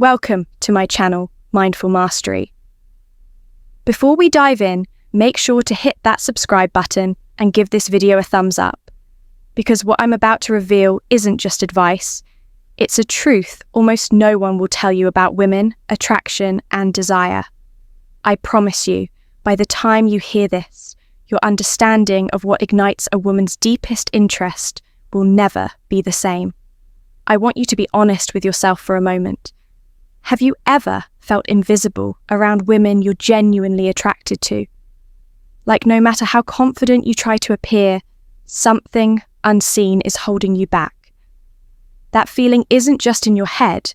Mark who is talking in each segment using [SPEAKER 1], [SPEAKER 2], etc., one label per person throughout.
[SPEAKER 1] Welcome to my channel, Mindful Mastery. Before we dive in, make sure to hit that subscribe button and give this video a thumbs up, because what I'm about to reveal isn't just advice, it's a truth almost no one will tell you about women, attraction, and desire. I promise you, by the time you hear this, your understanding of what ignites a woman's deepest interest will never be the same. I want you to be honest with yourself for a moment. Have you ever felt invisible around women you're genuinely attracted to? Like no matter how confident you try to appear, something unseen is holding you back. That feeling isn't just in your head.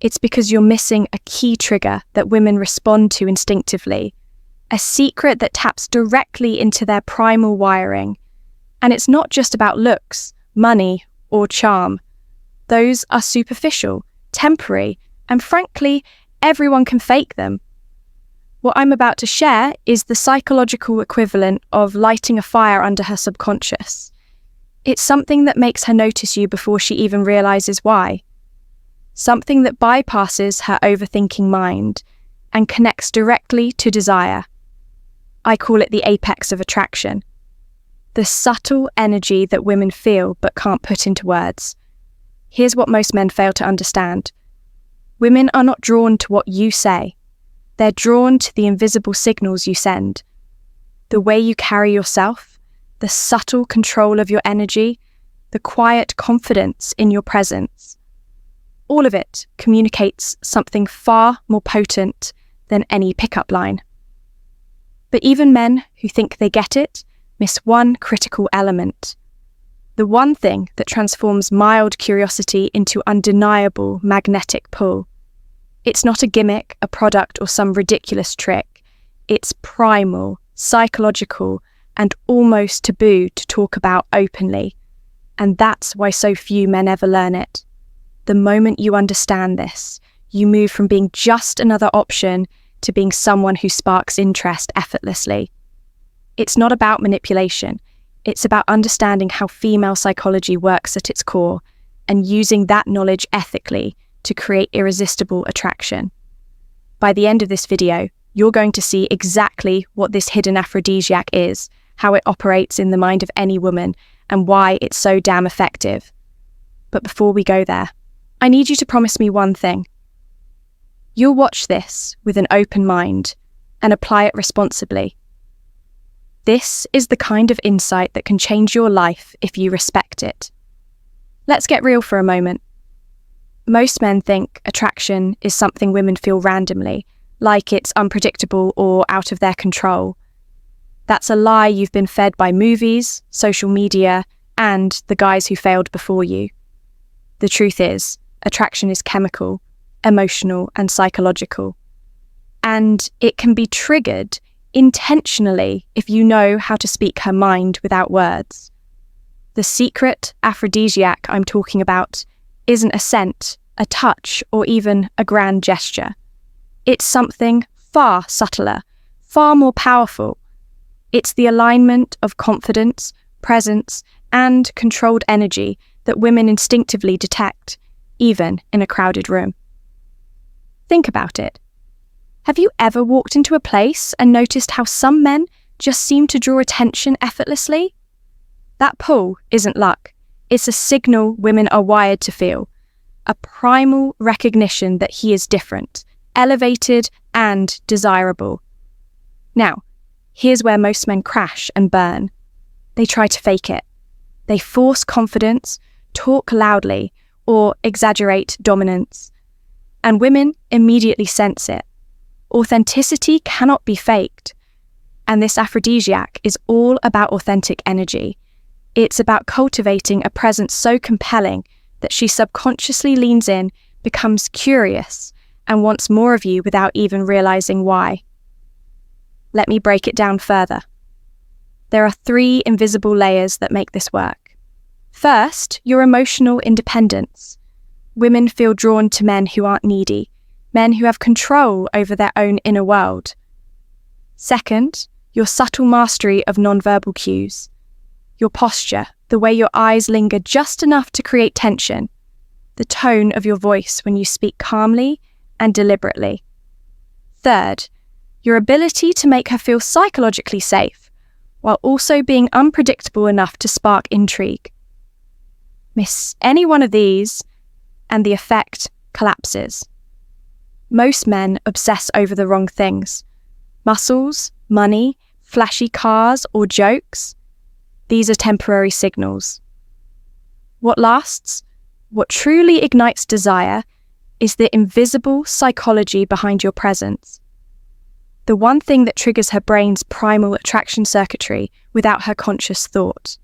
[SPEAKER 1] It's because you're missing a key trigger that women respond to instinctively, a secret that taps directly into their primal wiring. And it's not just about looks, money, or charm. Those are superficial, temporary, and frankly, everyone can fake them. What I'm about to share is the psychological equivalent of lighting a fire under her subconscious. It's something that makes her notice you before she even realizes why. Something that bypasses her overthinking mind and connects directly to desire. I call it the apex of attraction. The subtle energy that women feel but can't put into words. Here's what most men fail to understand. Women are not drawn to what you say. They're drawn to the invisible signals you send. The way you carry yourself, the subtle control of your energy, the quiet confidence in your presence. All of it communicates something far more potent than any pickup line. But even men who think they get it miss one critical element. The one thing that transforms mild curiosity into undeniable magnetic pull. It's not a gimmick, a product, or some ridiculous trick. It's primal, psychological, and almost taboo to talk about openly. And that's why so few men ever learn it. The moment you understand this, you move from being just another option to being someone who sparks interest effortlessly. It's not about manipulation. It's about understanding how female psychology works at its core and using that knowledge ethically to create irresistible attraction. By the end of this video, you're going to see exactly what this hidden aphrodisiac is, how it operates in the mind of any woman, and why it's so damn effective. But before we go there, I need you to promise me one thing. You'll watch this with an open mind and apply it responsibly. This is the kind of insight that can change your life if you respect it. Let's get real for a moment. Most men think attraction is something women feel randomly, like it's unpredictable or out of their control. That's a lie you've been fed by movies, social media, and the guys who failed before you. The truth is, attraction is chemical, emotional, and psychological. And it can be triggered intentionally if you know how to speak her mind without words. The secret aphrodisiac I'm talking about isn't a scent, a touch, or even a grand gesture. It's something far subtler, far more powerful. It's the alignment of confidence, presence, and controlled energy that women instinctively detect, even in a crowded room. Think about it. Have you ever walked into a place and noticed how some men just seem to draw attention effortlessly? That pull isn't luck. It's a signal women are wired to feel. A primal recognition that he is different, elevated, and desirable. Now, here's where most men crash and burn. They try to fake it. They force confidence, talk loudly, or exaggerate dominance. And women immediately sense it. Authenticity cannot be faked. And this aphrodisiac is all about authentic energy. It's about cultivating a presence so compelling that she subconsciously leans in, becomes curious, and wants more of you without even realizing why. Let me break it down further. There are 3 invisible layers that make this work. First, your emotional independence. Women feel drawn to men who aren't needy, men who have control over their own inner world. Second, your subtle mastery of nonverbal cues. Your posture, the way your eyes linger just enough to create tension. the tone of your voice when you speak calmly and deliberately. Third, your ability to make her feel psychologically safe, while also being unpredictable enough to spark intrigue. Miss any one of these, and the effect collapses. Most men obsess over the wrong things. Muscles, money, flashy cars, or jokes. These are temporary signals. What lasts, what truly ignites desire, is the invisible psychology behind your presence. The one thing that triggers her brain's primal attraction circuitry without her conscious thought.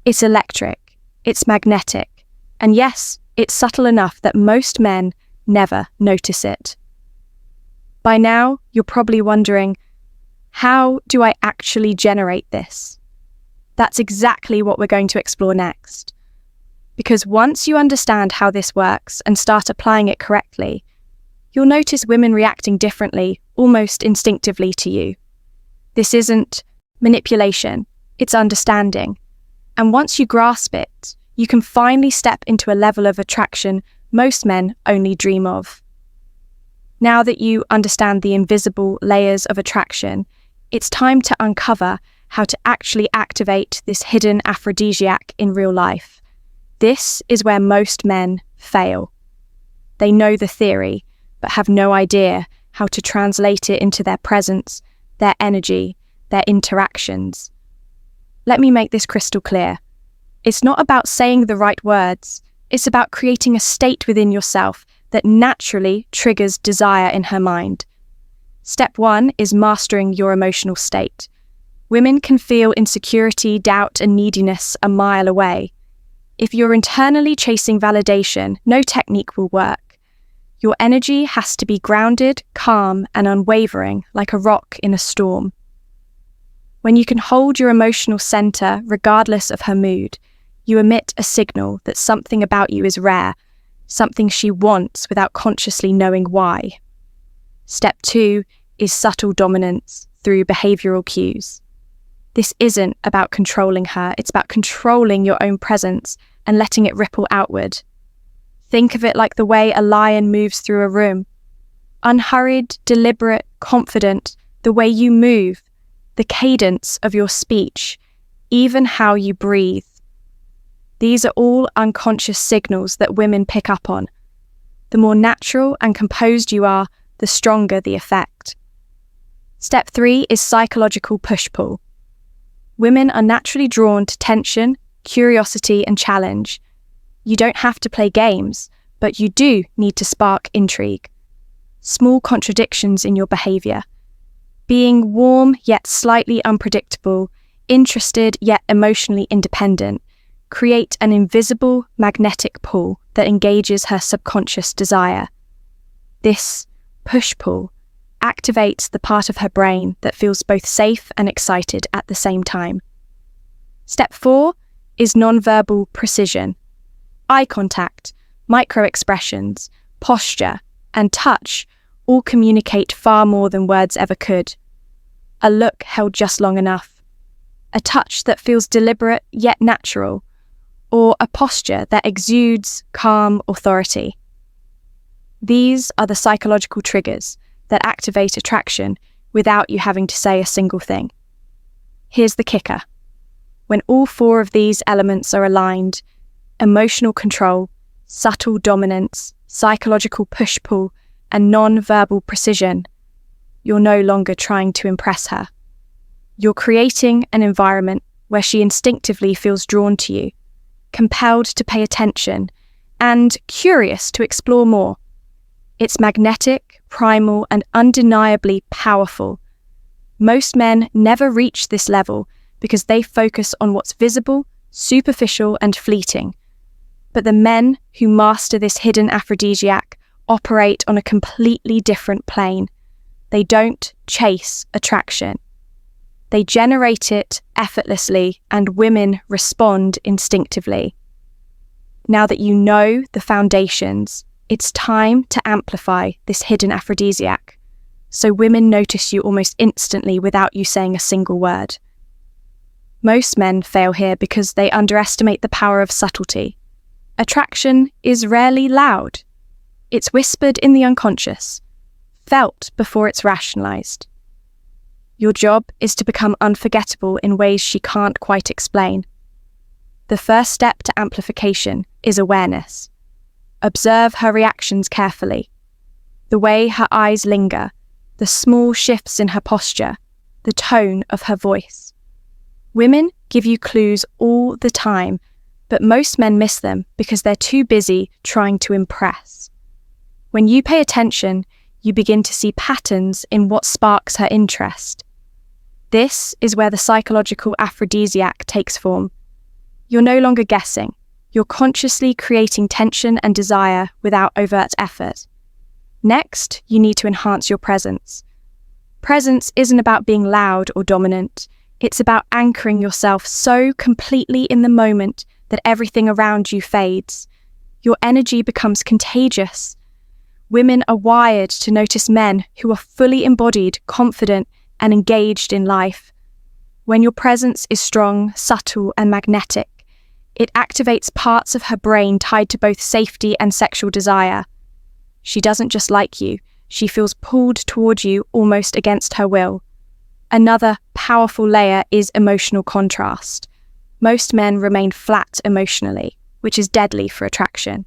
[SPEAKER 1] It's electric, it's magnetic, and yes, it's subtle enough that most men never notice it. By now, you're probably wondering, how do I actually generate this? That's exactly what we're going to explore next. Because once you understand how this works and start applying it correctly, you'll notice women reacting differently, almost instinctively to you. This isn't manipulation, it's understanding. And once you grasp it, you can finally step into a level of attraction most men only dream of. Now that you understand the invisible layers of attraction, it's time to uncover how to actually activate this hidden aphrodisiac in real life. This is where most men fail. They know the theory, but have no idea how to translate it into their presence, their energy, their interactions. Let me make this crystal clear. It's not about saying the right words. It's about creating a state within yourself that naturally triggers desire in her mind. Step 1 is mastering your emotional state. Women can feel insecurity, doubt, and neediness a mile away. If you're internally chasing validation, no technique will work. Your energy has to be grounded, calm, and unwavering, like a rock in a storm. When you can hold your emotional center regardless of her mood, you emit a signal that something about you is rare, something she wants without consciously knowing why. Step 2 is subtle dominance through behavioral cues. This isn't about controlling her, it's about controlling your own presence and letting it ripple outward. Think of it like the way a lion moves through a room. Unhurried, deliberate, confident, the way you move, the cadence of your speech, even how you breathe. These are all unconscious signals that women pick up on. The more natural and composed you are, the stronger the effect. Step 3 is psychological push-pull. Women are naturally drawn to tension, curiosity, and challenge. You don't have to play games, but you do need to spark intrigue. Small contradictions in your behavior. Being warm yet slightly unpredictable, interested yet emotionally independent, create an invisible magnetic pull that engages her subconscious desire. This push-pull activates the part of her brain that feels both safe and excited at the same time. Step 4 is nonverbal precision. Eye contact, micro-expressions, posture, and touch all communicate far more than words ever could. A look held just long enough, a touch that feels deliberate yet natural, or a posture that exudes calm authority. These are the psychological triggers that activate attraction without you having to say a single thing. Here's the kicker. When all 4 of these elements are aligned, emotional control, subtle dominance, psychological push-pull, and non-verbal precision, you're no longer trying to impress her. You're creating an environment where she instinctively feels drawn to you, compelled to pay attention, and curious to explore more. It's magnetic, primal, and undeniably powerful. Most men never reach this level because they focus on what's visible, superficial, and fleeting. But the men who master this hidden aphrodisiac operate on a completely different plane. They don't chase attraction. They generate it effortlessly, and women respond instinctively. Now that you know the foundations, it's time to amplify this hidden aphrodisiac, so women notice you almost instantly without you saying a single word. Most men fail here because they underestimate the power of subtlety. Attraction is rarely loud. It's whispered in the unconscious, felt before it's rationalized. Your job is to become unforgettable in ways she can't quite explain. The first step to amplification is awareness. Observe her reactions carefully. The way her eyes linger, the small shifts in her posture, the tone of her voice. Women give you clues all the time, but most men miss them because they're too busy trying to impress. When you pay attention, you begin to see patterns in what sparks her interest. This is where the psychological aphrodisiac takes form. You're no longer guessing. You're consciously creating tension and desire without overt effort. Next, you need to enhance your presence. Presence isn't about being loud or dominant. It's about anchoring yourself so completely in the moment that everything around you fades. Your energy becomes contagious. Women are wired to notice men who are fully embodied, confident, and engaged in life. When your presence is strong, subtle, and magnetic, it activates parts of her brain tied to both safety and sexual desire. She doesn't just like you, she feels pulled toward you almost against her will. Another powerful layer is emotional contrast. Most men remain flat emotionally, which is deadly for attraction.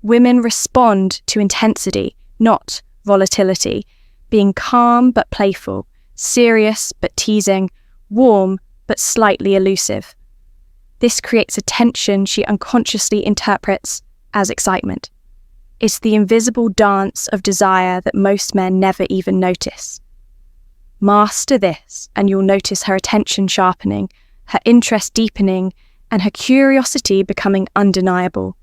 [SPEAKER 1] Women respond to intensity, not volatility, being calm but playful, serious but teasing, warm but slightly elusive. This creates a tension she unconsciously interprets as excitement. It's the invisible dance of desire that most men never even notice. Master this, and you'll notice her attention sharpening, her interest deepening, and her curiosity becoming undeniable.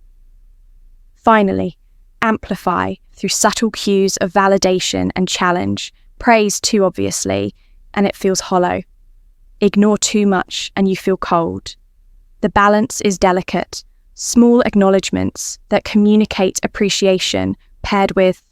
[SPEAKER 1] Finally, amplify through subtle cues of validation and challenge. Praise too obviously, and it feels hollow. Ignore too much, and you feel cold. The balance is delicate. Small acknowledgements that communicate appreciation paired with